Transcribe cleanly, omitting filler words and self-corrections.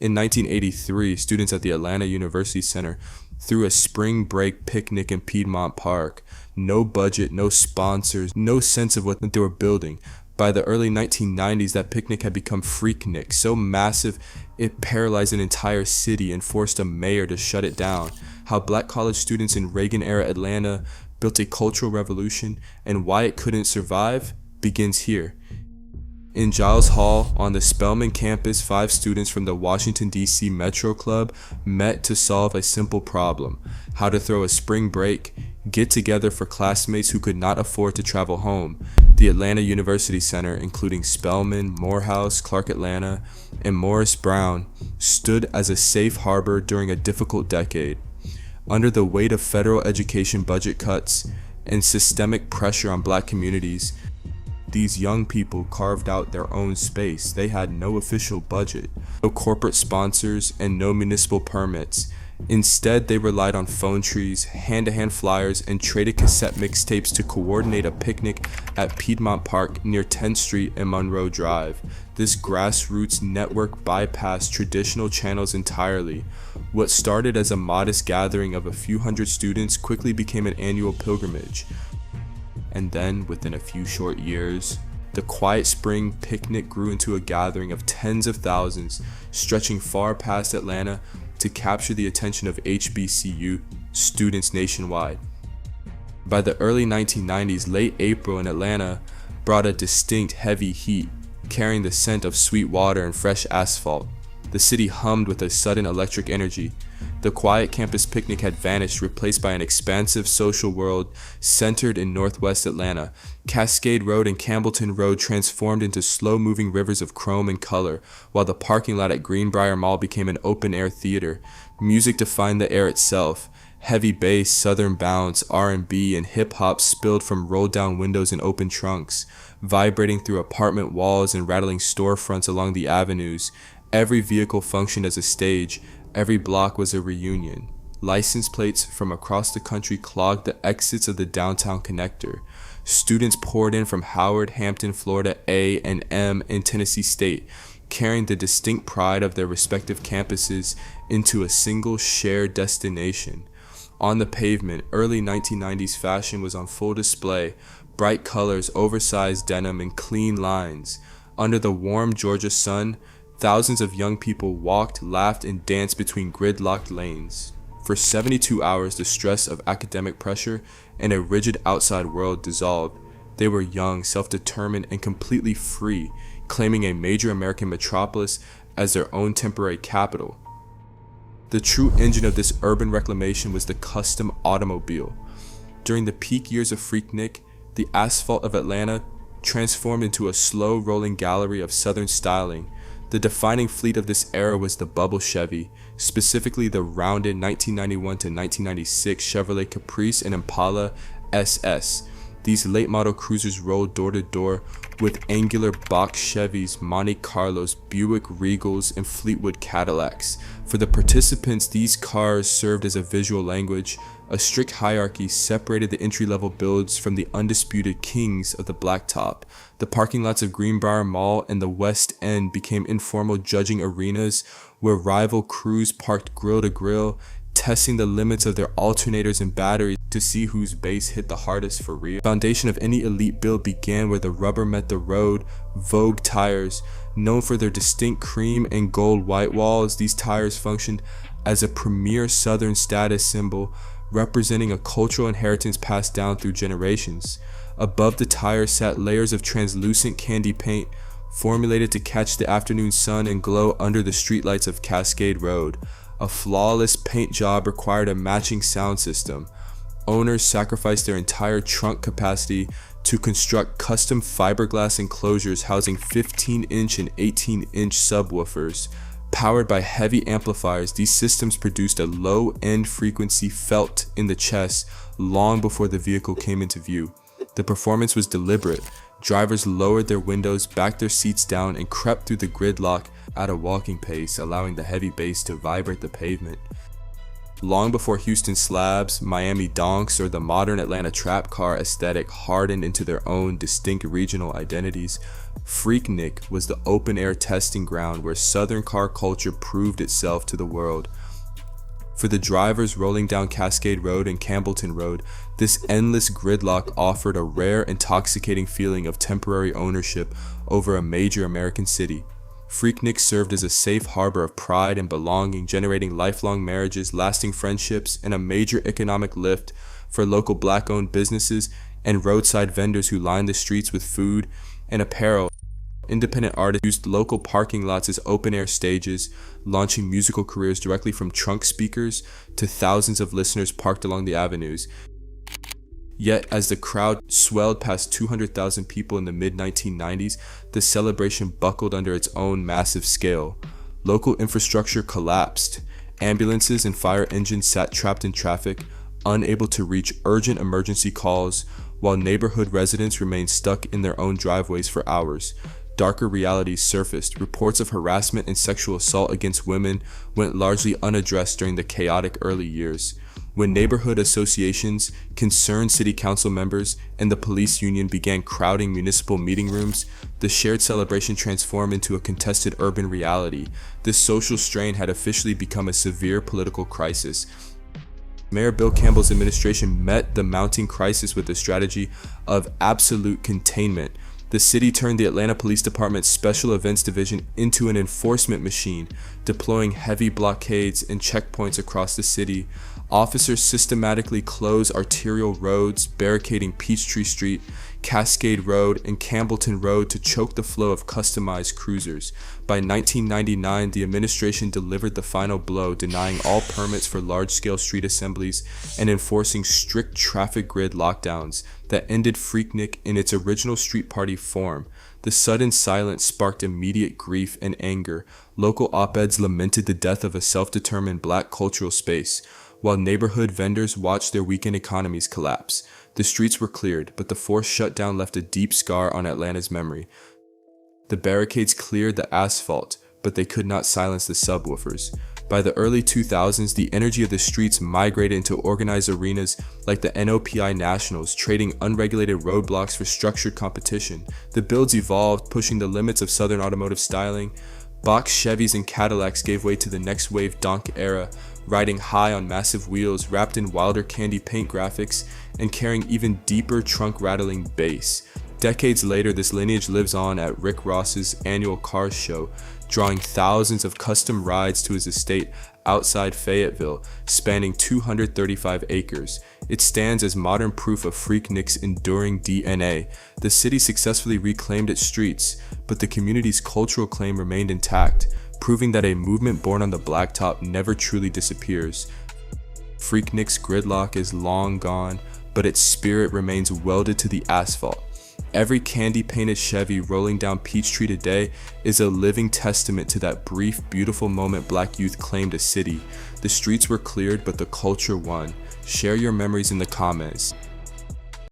In 1983, students at the Atlanta University Center threw a spring break picnic in Piedmont Park. No budget, no sponsors, no sense of what they were building. By the early 1990s, that picnic had become Freaknik, so massive it paralyzed an entire city and forced a mayor to shut it down. How black college students in Reagan-era Atlanta built a cultural revolution and why it couldn't survive begins here. In Giles Hall, on the Spelman campus, 5 students from the Washington, D.C. Metro Club met to solve a simple problem: how to throw a spring break get-together for classmates who could not afford to travel home. The Atlanta University Center, including Spelman, Morehouse, Clark Atlanta, and Morris Brown, stood as a safe harbor during a difficult decade. Under the weight of federal education budget cuts and systemic pressure on black communities, these young people carved out their own space. They had no official budget, no corporate sponsors, and no municipal permits. Instead, they relied on phone trees, hand-to-hand flyers, and traded cassette mixtapes to coordinate a picnic at Piedmont Park near 10th Street and Monroe Drive. This grassroots network bypassed traditional channels entirely. What started as a modest gathering of a few hundred students quickly became an annual pilgrimage. And then, within a few short years, the Quiet Spring picnic grew into a gathering of tens of thousands, stretching far past Atlanta to capture the attention of HBCU students nationwide. By the early 1990s, late April in Atlanta brought a distinct heavy heat, carrying the scent of sweet water and fresh asphalt. The city hummed with a sudden electric energy. The quiet campus picnic had vanished, replaced by an expansive social world centered in northwest Atlanta. Cascade Road and Campbellton Road transformed into slow-moving rivers of chrome and color, while the parking lot at Greenbrier Mall became an open-air theater. Music defined the air itself. Heavy bass, southern bounce, R&B, and hip-hop spilled from rolled-down windows and open trunks, vibrating through apartment walls and rattling storefronts along the avenues. Every vehicle functioned as a stage. Every block was a reunion. License plates from across the country clogged the exits of the downtown connector. Students poured in from Howard, Hampton, Florida A and M, and Tennessee State, carrying the distinct pride of their respective campuses into a single shared destination. On the pavement, early 1990s fashion was on full display: bright colors, oversized denim, and clean lines. Under the warm Georgia sun, thousands of young people walked, laughed, and danced between gridlocked lanes. For 72 hours, the stress of academic pressure and a rigid outside world dissolved. They were young, self-determined, and completely free, claiming a major American metropolis as their own temporary capital. The true engine of this urban reclamation was the custom automobile. During the peak years of Freaknik, the asphalt of Atlanta transformed into a slow-rolling gallery of southern styling. The defining fleet of this era was the Bubble Chevy, specifically the rounded 1991 to 1996 Chevrolet Caprice and Impala SS. These late-model cruisers rolled door-to-door with angular box Chevys, Monte Carlos, Buick Regals, and Fleetwood Cadillacs. For the participants, these cars served as a visual language. A strict hierarchy separated the entry-level builds from the undisputed kings of the blacktop. The parking lots of Greenbrier Mall and the West End became informal judging arenas where rival crews parked grill to grill, testing the limits of their alternators and batteries to see whose bass hit the hardest for real. The foundation of any elite build began where the rubber met the road. Vogue tires, known for their distinct cream and gold white walls, these tires functioned as a premier southern status symbol, representing a cultural inheritance passed down through generations. Above the tires sat layers of translucent candy paint, formulated to catch the afternoon sun and glow under the streetlights of Cascade Road. A flawless paint job required a matching sound system. Owners sacrificed their entire trunk capacity to construct custom fiberglass enclosures housing 15-inch and 18-inch subwoofers. Powered by heavy amplifiers, these systems produced a low-end frequency felt in the chest long before the vehicle came into view. The performance was deliberate. Drivers lowered their windows, backed their seats down, and crept through the gridlock at a walking pace, allowing the heavy bass to vibrate the pavement. Long before Houston slabs, Miami donks, or the modern Atlanta trap car aesthetic hardened into their own distinct regional identities, Freaknik was the open-air testing ground where Southern car culture proved itself to the world. For the drivers rolling down Cascade Road and Campbellton Road, this endless gridlock offered a rare, intoxicating feeling of temporary ownership over a major American city. Freaknik served as a safe harbor of pride and belonging, generating lifelong marriages, lasting friendships, and a major economic lift for local black-owned businesses and roadside vendors who lined the streets with food and apparel. Independent artists used local parking lots as open-air stages, launching musical careers directly from trunk speakers to thousands of listeners parked along the avenues. Yet, as the crowd swelled past 200,000 people in the mid-1990s, the celebration buckled under its own massive scale. Local infrastructure collapsed. Ambulances and fire engines sat trapped in traffic, unable to reach urgent emergency calls, while neighborhood residents remained stuck in their own driveways for hours. Darker realities surfaced. Reports of harassment and sexual assault against women went largely unaddressed during the chaotic early years. When neighborhood associations, concerned city council members, and the police union began crowding municipal meeting rooms, the shared celebration transformed into a contested urban reality. This social strain had officially become a severe political crisis. Mayor Bill Campbell's administration met the mounting crisis with a strategy of absolute containment. The city turned the Atlanta Police Department's Special Events Division into an enforcement machine, deploying heavy blockades and checkpoints across the city. Officers systematically closed arterial roads, barricading Peachtree Street, Cascade Road, and Campbellton Road to choke the flow of customized cruisers. By 1999, the administration delivered the final blow, denying all permits for large-scale street assemblies and enforcing strict traffic grid lockdowns that ended Freaknik in its original street party form. The sudden silence sparked immediate grief and anger. Local op-eds lamented the death of a self-determined black cultural space, while neighborhood vendors watched their weekend economies collapse. The streets were cleared, but the forced shutdown left a deep scar on Atlanta's memory. The barricades cleared the asphalt, but they could not silence the subwoofers. By the early 2000s, the energy of the streets migrated into organized arenas like the NOPI Nationals, trading unregulated roadblocks for structured competition. The builds evolved, pushing the limits of Southern automotive styling. Box Chevys and Cadillacs gave way to the next wave donk era, riding high on massive wheels wrapped in wilder candy paint graphics and carrying even deeper trunk-rattling bass. Decades later, this lineage lives on at Rick Ross's annual Cars show, drawing thousands of custom rides to his estate outside Fayetteville, spanning 235 acres. It stands as modern proof of Freaknik's enduring DNA. The city successfully reclaimed its streets, but the community's cultural claim remained intact, proving that a movement born on the blacktop never truly disappears. Freaknik's gridlock is long gone, but its spirit remains welded to the asphalt. Every candy-painted Chevy rolling down Peachtree today is a living testament to that brief, beautiful moment black youth claimed a city. The streets were cleared, but the culture won. Share your memories in the comments.